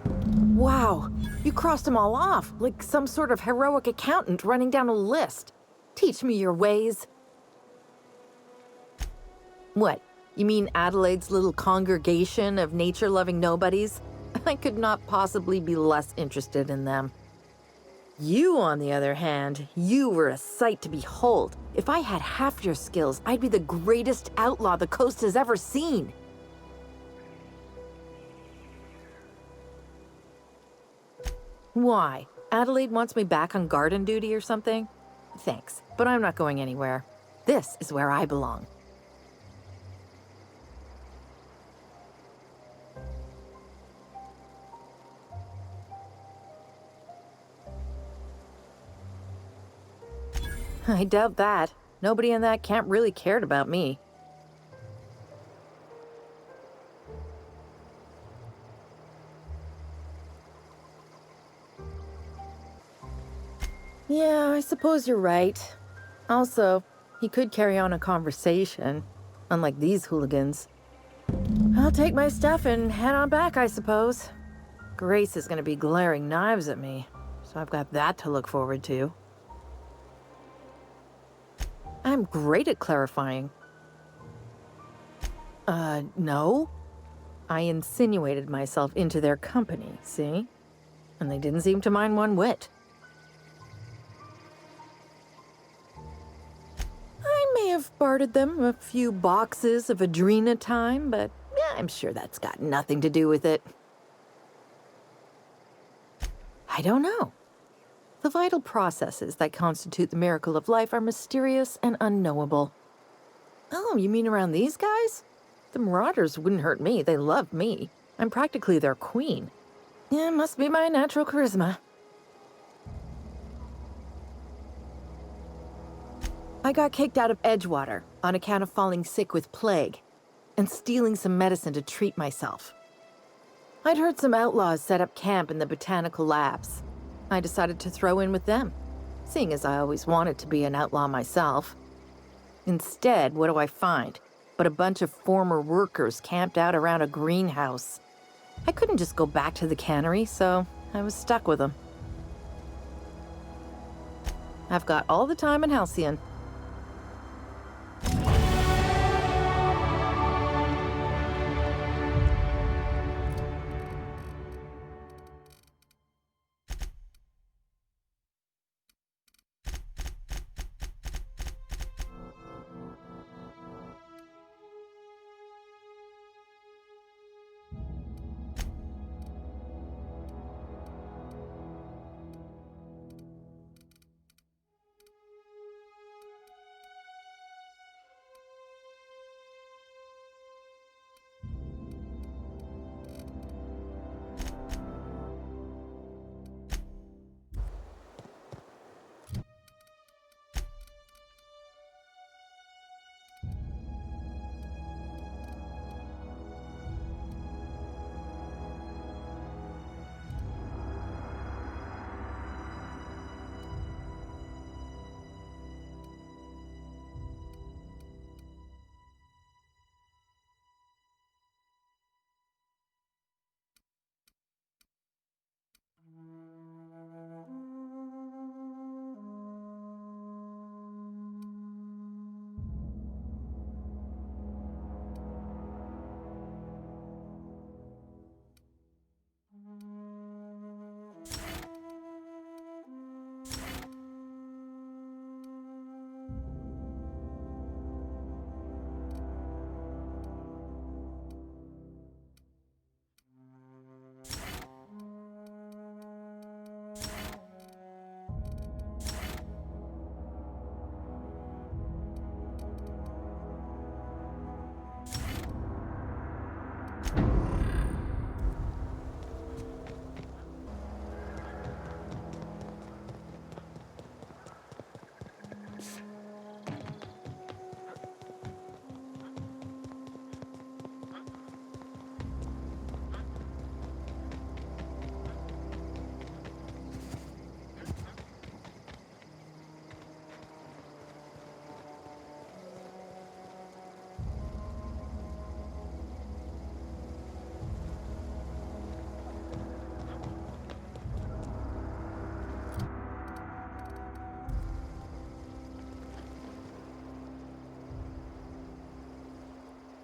Wow, you crossed them all off, like some sort of heroic accountant running down a list. Teach me your ways. What, you mean Adelaide's little congregation of nature-loving nobodies? I could not possibly be less interested in them. You, on the other hand, you were a sight to behold. If I had half your skills, I'd be the greatest outlaw the coast has ever seen. Why? Adelaide wants me back on garden duty or something? Thanks, but I'm not going anywhere. This is where I belong. I doubt that. Nobody in that camp really cared about me. Yeah, I suppose you're right. Also, he could carry on a conversation, unlike these hooligans. I'll take my stuff and head on back, I suppose. Grace is gonna be glaring knives at me, so I've got that to look forward to. I'm great at clarifying. No? I insinuated myself into their company, see? And they didn't seem to mind one whit. I may have bartered them a few boxes of Adrena time, but yeah, I'm sure that's got nothing to do with it. I don't know. The vital processes that constitute the miracle of life are mysterious and unknowable. Oh, you mean around these guys? The marauders wouldn't hurt me. They love me. I'm practically their queen. Yeah, must be my natural charisma. I got kicked out of Edgewater on account of falling sick with plague and stealing some medicine to treat myself. I'd heard some outlaws set up camp in the botanical labs. I decided to throw in with them, seeing as I always wanted to be an outlaw myself. Instead, what do I find? But a bunch of former workers camped out around a greenhouse. I couldn't just go back to the cannery, so I was stuck with them. I've got all the time in Halcyon.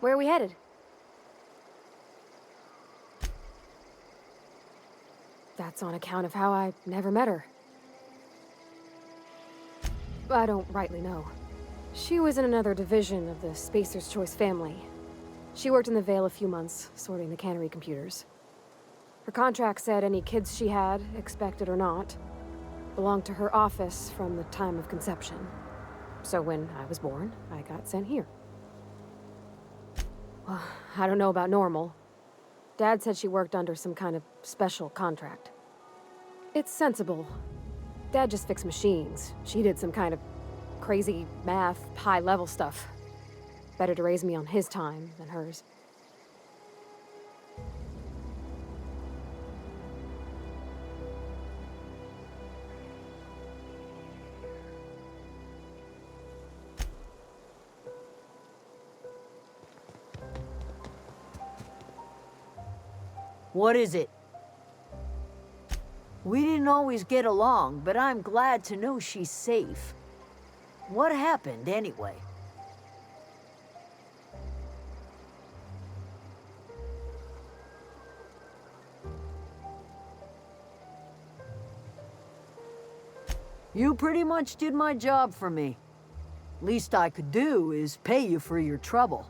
Where are we headed? That's on account of how I never met her. I don't rightly know. She was in another division of the Spacer's Choice family. She worked in the Vale a few months, sorting the cannery computers. Her contract said any kids she had, expected or not, belonged to her office from the time of conception. So when I was born, I got sent here. Well, I don't know about normal. Dad said she worked under some kind of special contract. It's sensible. Dad just fixed machines. She did some kind of crazy math, high-level stuff. Better to raise me on his time than hers. What is it? We didn't always get along, but I'm glad to know she's safe. What happened, anyway? You pretty much did my job for me. Least I could do is pay you for your trouble.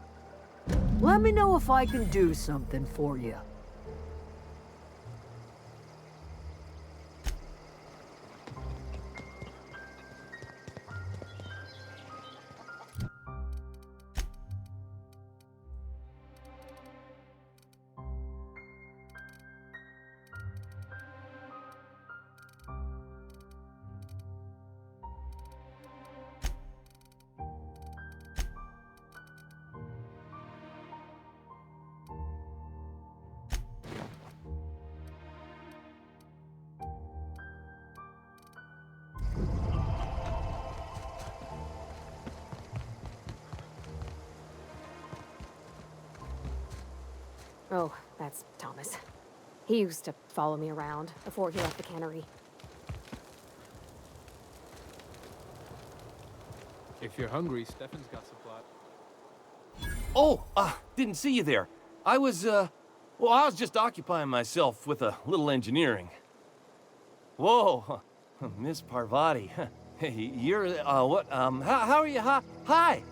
Let me know if I can do something for you. Oh, that's Thomas. He used to follow me around before he left the cannery. If you're hungry, Stefan's got supply. Oh, didn't see you there. I was just occupying myself with a little engineering. Whoa, Miss Parvati. Hey, you're, what, how are you? Hi,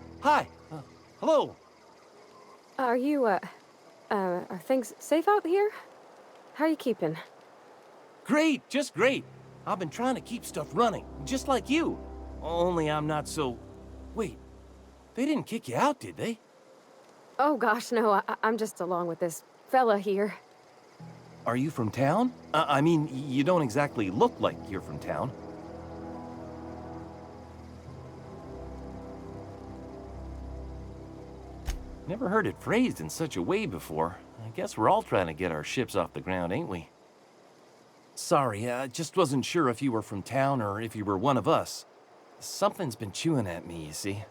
hello. Are you, are things safe out here? How are you keeping? Great, just great. I've been trying to keep stuff running, just like you. Only I'm not so... Wait, they didn't kick you out, did they? Oh gosh, no, I'm just along with this fella here. Are you from town? I mean, you don't exactly look like you're from town. Never heard it phrased in such a way before. I guess we're all trying to get our ships off the ground, ain't we? Sorry, I just wasn't sure if you were from town or if you were one of us. Something's been chewing at me, you see.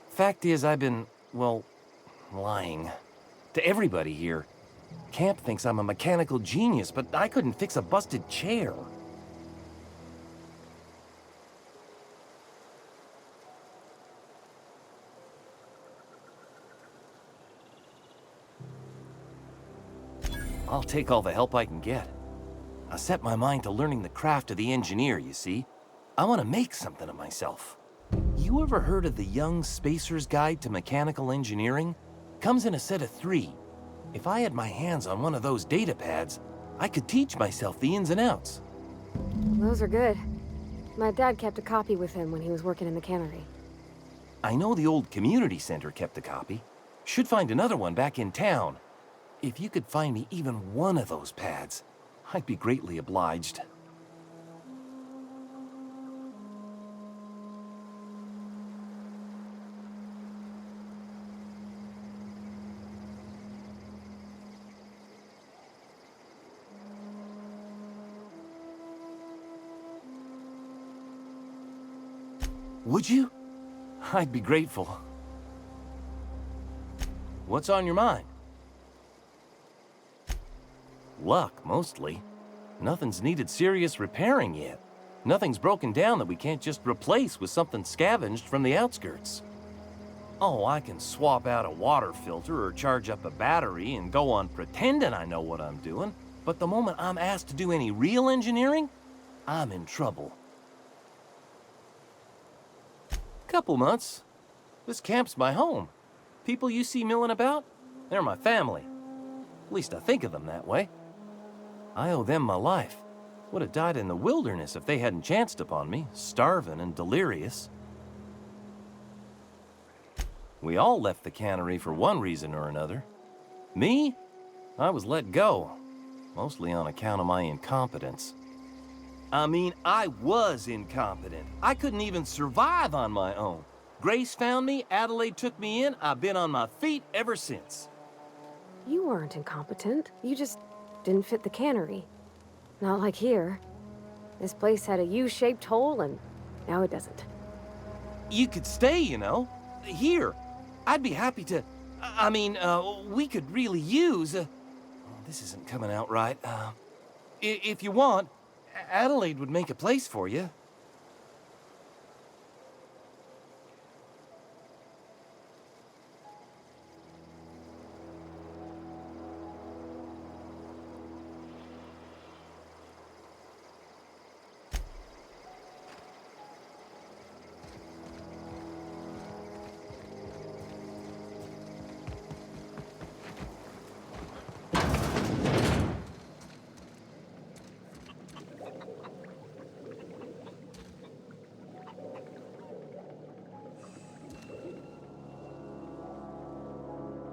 Fact is, I've been, well, lying. To everybody here. Camp thinks I'm a mechanical genius, but I couldn't fix a busted chair. I'll take all the help I can get. I set my mind to learning the craft of the engineer, you see. I want to make something of myself. You ever heard of the Young Spacer's Guide to Mechanical Engineering? Comes in a set of 3. If I had my hands on one of those data pads, I could teach myself the ins and outs. Those are good. My dad kept a copy with him when he was working in the cannery. I know the old community center kept a copy. Should find another one back in town. If you could find me even one of those pads, I'd be greatly obliged. Would you? I'd be grateful. What's on your mind? Luck, mostly. Nothing's needed serious repairing yet. Nothing's broken down that we can't just replace with something scavenged from the outskirts. Oh, I can swap out a water filter or charge up a battery and go on pretending I know what I'm doing, but the moment I'm asked to do any real engineering, I'm in trouble. Couple months. This camp's my home. People you see milling about, they're my family. At least I think of them that way. I owe them my life. Would have died in the wilderness if they hadn't chanced upon me, starving and delirious. We all left the cannery for one reason or another. Me? I was let go, mostly on account of my incompetence. I mean, I was incompetent. I couldn't even survive on my own. Grace found me, Adelaide took me in, I've been on my feet ever since. You weren't incompetent. You just didn't fit the cannery. Not like here. This place had a U-shaped hole, and now it doesn't. You could stay, you know. Here. I'd be happy to... we could really use... oh, this isn't coming out right. If you want, Adelaide would make a place for you.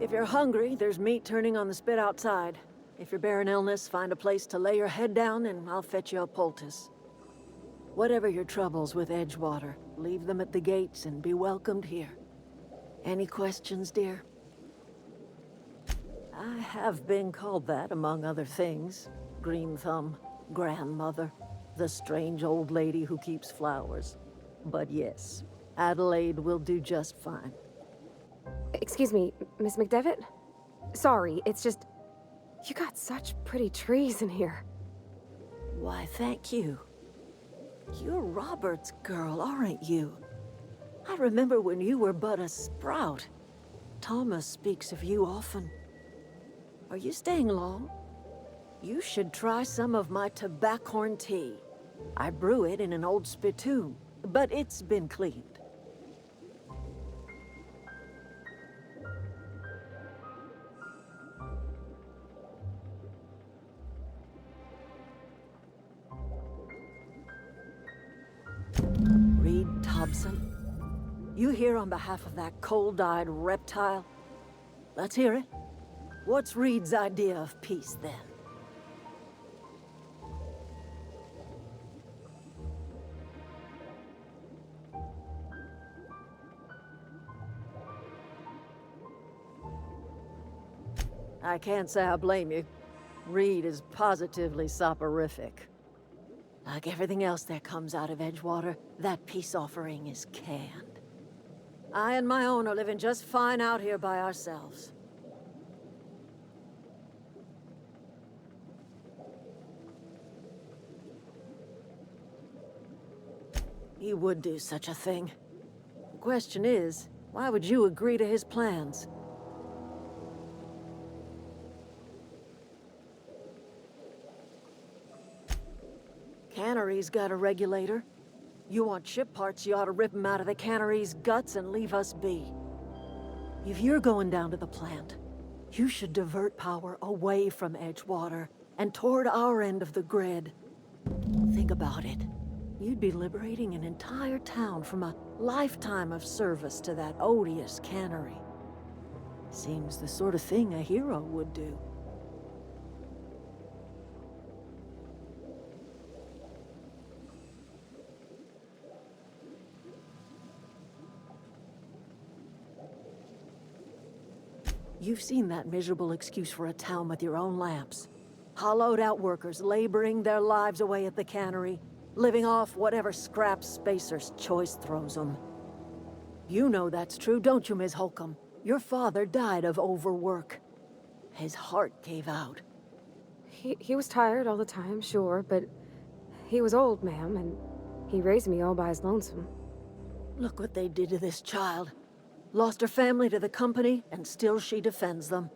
If you're hungry, there's meat turning on the spit outside. If you're bearing illness, find a place to lay your head down and I'll fetch you a poultice. Whatever your troubles with Edgewater, leave them at the gates and be welcomed here. Any questions, dear? I have been called that, among other things. Green Thumb, grandmother, the strange old lady who keeps flowers. But yes, Adelaide will do just fine. Excuse me, Miss McDevitt? Sorry, it's just... You got such pretty trees in here. Why, thank you. You're Robert's girl, aren't you? I remember when you were but a sprout. Thomas speaks of you often. Are you staying long? You should try some of my tobaccorn tea. I brew it in an old spittoon, but it's been cleaned. Hobson, you here on behalf of that cold-eyed reptile? Let's hear it. What's Reed's idea of peace, then? I can't say I blame you. Reed is positively soporific. Like everything else that comes out of Edgewater, that peace offering is canned. I and my own are living just fine out here by ourselves. He would do such a thing. The question is, why would you agree to his plans? Cannery's got a regulator. You want ship parts, you ought to rip them out of the cannery's guts and leave us be. If you're going down to the plant, you should divert power away from Edgewater and toward our end of the grid. Think about it. You'd be liberating an entire town from a lifetime of service to that odious cannery. Seems the sort of thing a hero would do. You've seen that miserable excuse for a town with your own lamps. Hollowed out workers laboring their lives away at the cannery, living off whatever scraps Spacer's choice throws them. You know that's true, don't you, Ms. Holcomb? Your father died of overwork. His heart gave out. He was tired all the time, sure, but he was old, ma'am, and he raised me all by his lonesome. Look what they did to this child. Lost her family to the company, and still she defends them.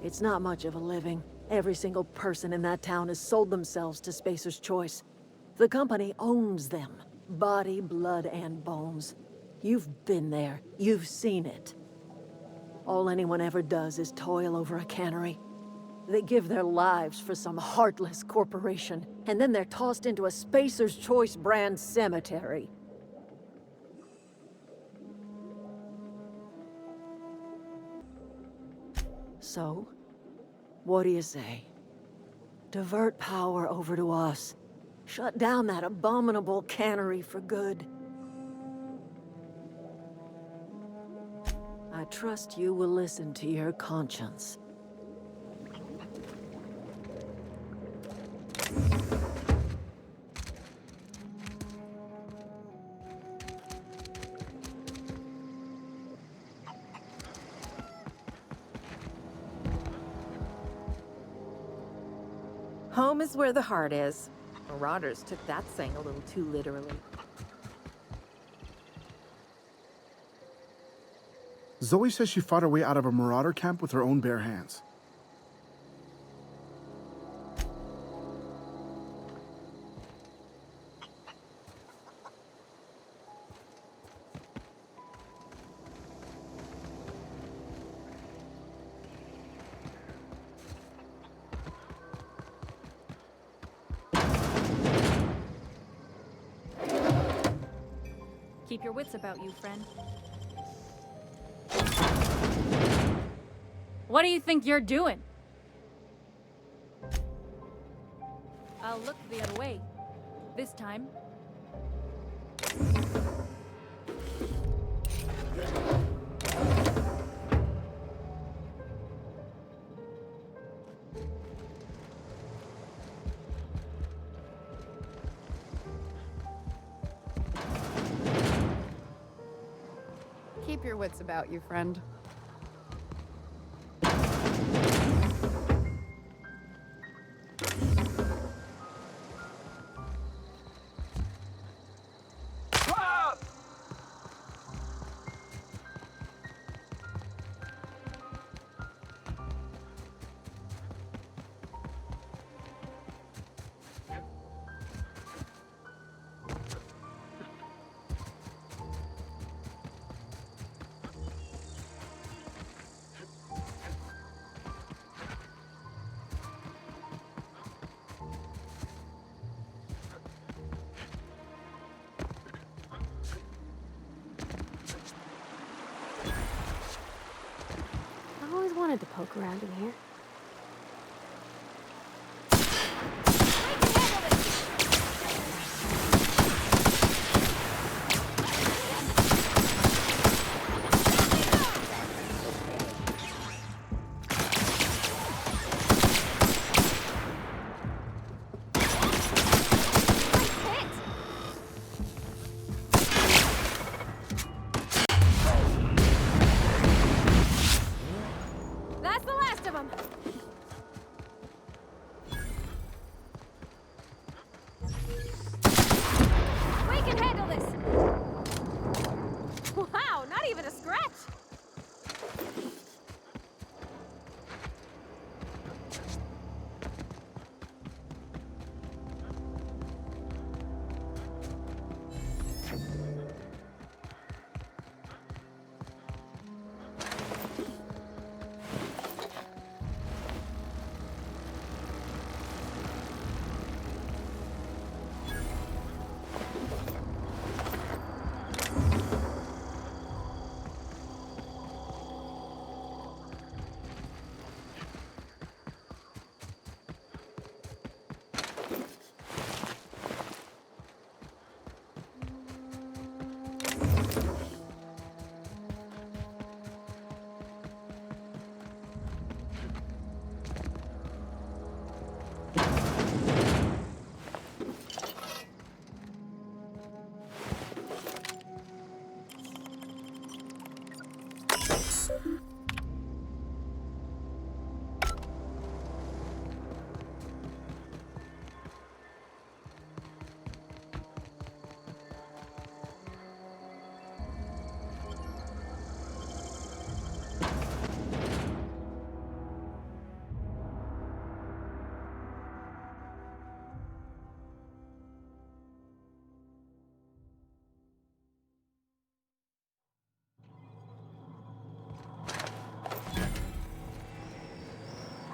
It's not much of a living. Every single person in that town has sold themselves to Spacer's Choice. The company owns them. Body, blood, and bones. You've been there. You've seen it. All anyone ever does is toil over a cannery. They give their lives for some heartless corporation, and then they're tossed into a Spacer's Choice brand cemetery. So, what do you say? Divert power over to us. Shut down that abominable cannery for good. I trust you will listen to your conscience. Home is where the heart is. Marauders took that saying a little too literally. Zoe says she fought her way out of a marauder camp with her own bare hands. Keep your wits about you, friend. What do you think you're doing? I'll look the other way. This time. Keep your wits about you, friend. I always wanted to poke around in here. That's the last of them!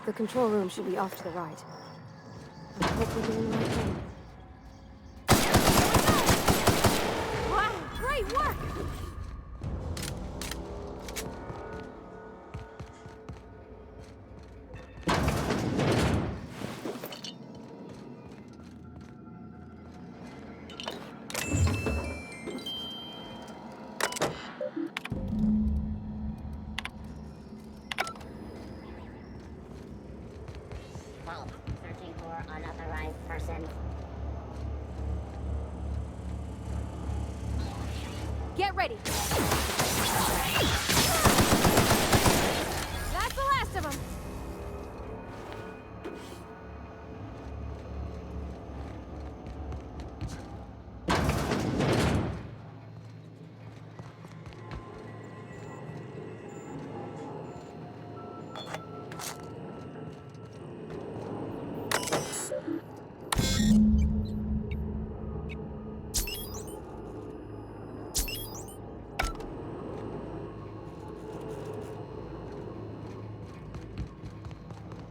The control room should be off to the right. I hope we're doing the right thing. Wow, great work! Searching for unauthorized persons. Get ready! That's the last of them!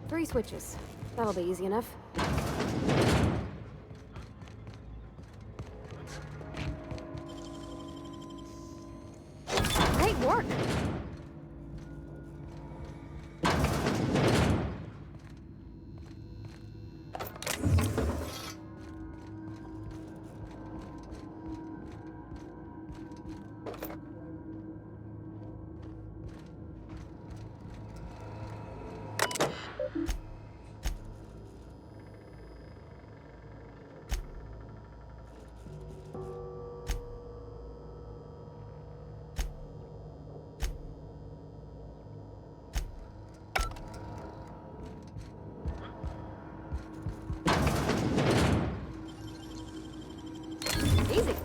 Three switches. That'll be easy enough. Great work! Easy.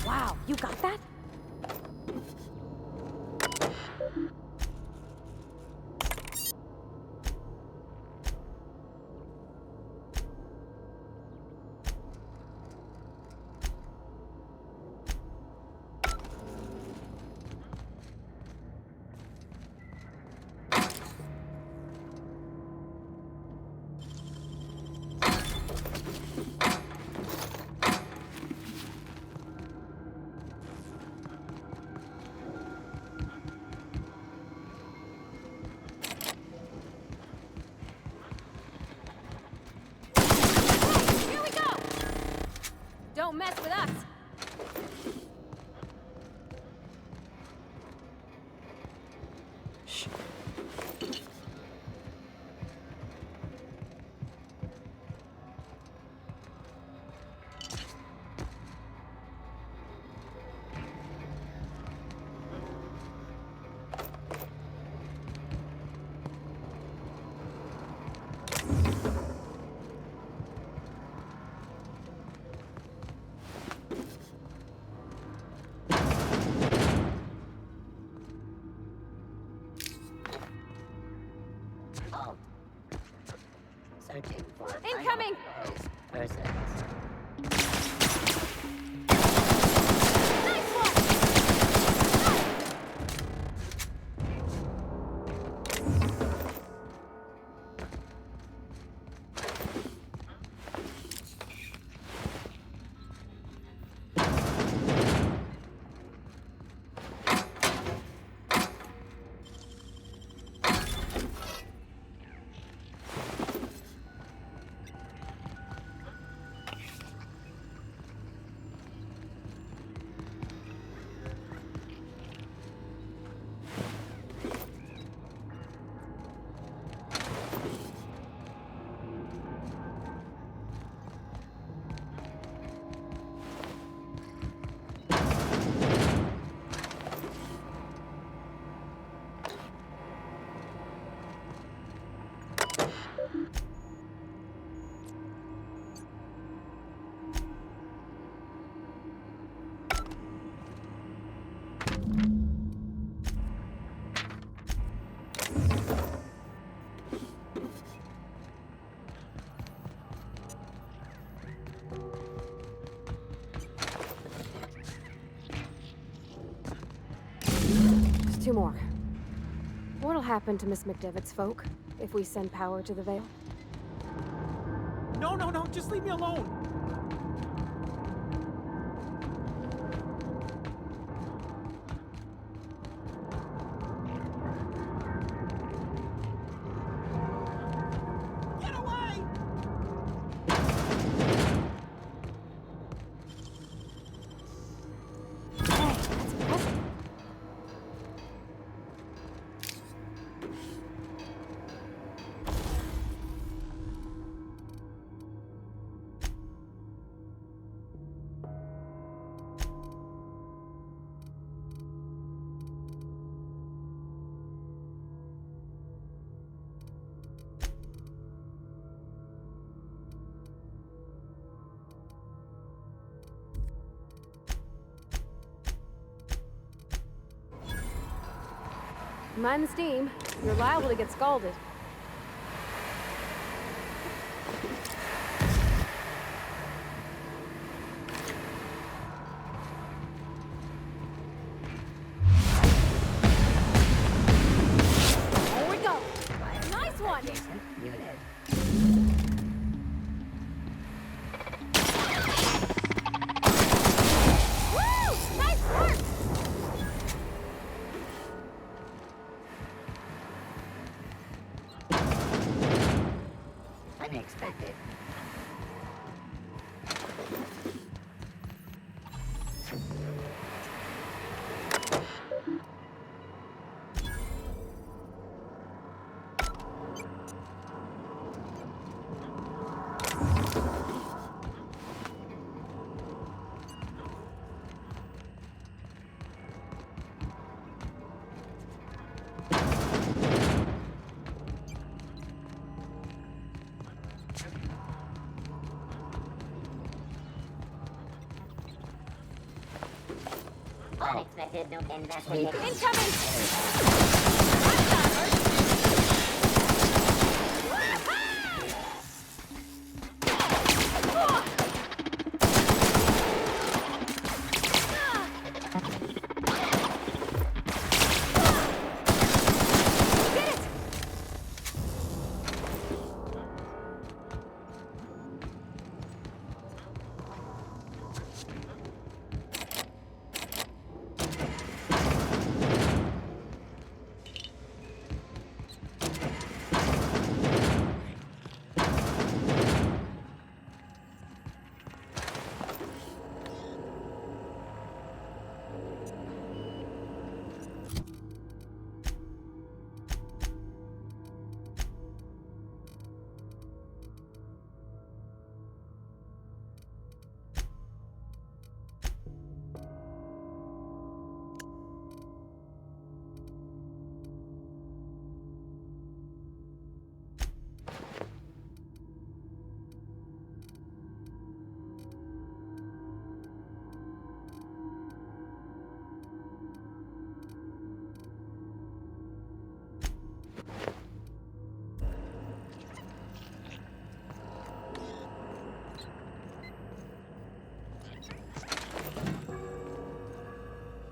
Wow, you got that? Here we go! Don't mess with us! Shh. Oh. Searching for Incoming! unauthorized persons. Nice one! Just two more. What'll happen to Miss McDevitt's folk if we send power to the Vale? No, just leave me alone. Get away! Hey, that's impressive. Mind the steam. You're liable to get scalded. There we go. Nice one. Woo! Nice work. Unexpected. Unexpected investigation. Incoming!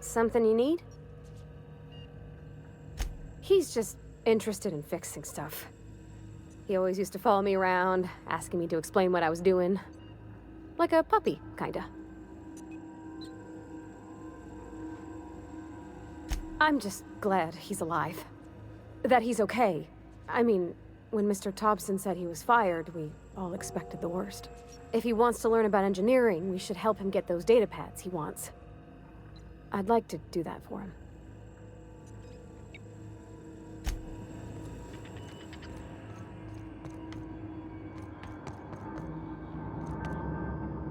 Something you need? He's just interested in fixing stuff. He always used to follow me around, asking me to explain what I was doing. Like a puppy, kinda. I'm just glad he's alive. That he's okay. I mean, when Mr. Thompson said he was fired, we all expected the worst. If he wants to learn about engineering, we should help him get those data pads he wants. I'd like to do that for him.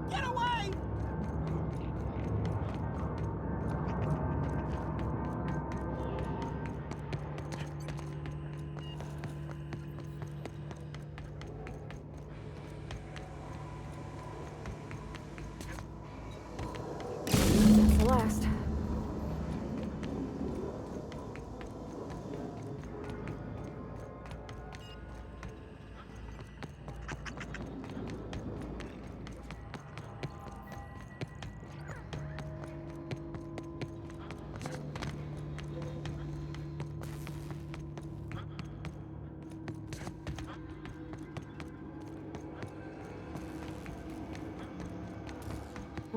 Get away!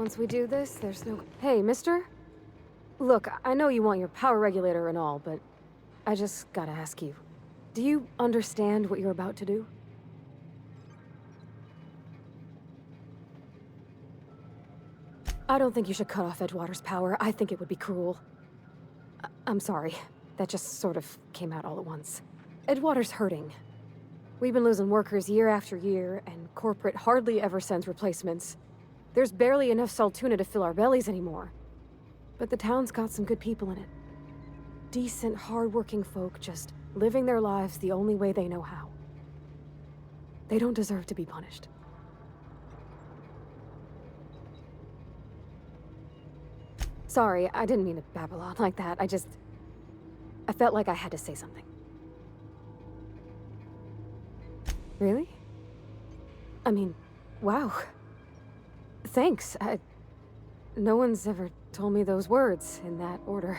Once we do this, there's no... Hey, mister? Look, I know you want your power regulator and all, but I just gotta ask you. Do you understand what you're about to do? I don't think you should cut off Edgewater's power. I think it would be cruel. I'm sorry. That just sort of came out all at once. Edgewater's hurting. We've been losing workers year after year, and corporate hardly ever sends replacements. There's barely enough saltuna to fill our bellies anymore. But the town's got some good people in it. Decent, hard-working folk just living their lives the only way they know how. They don't deserve to be punished. Sorry, I didn't mean to babble on like that. I felt like I had to say something. Really? I mean, wow. Thanks. No one's ever told me those words in that order.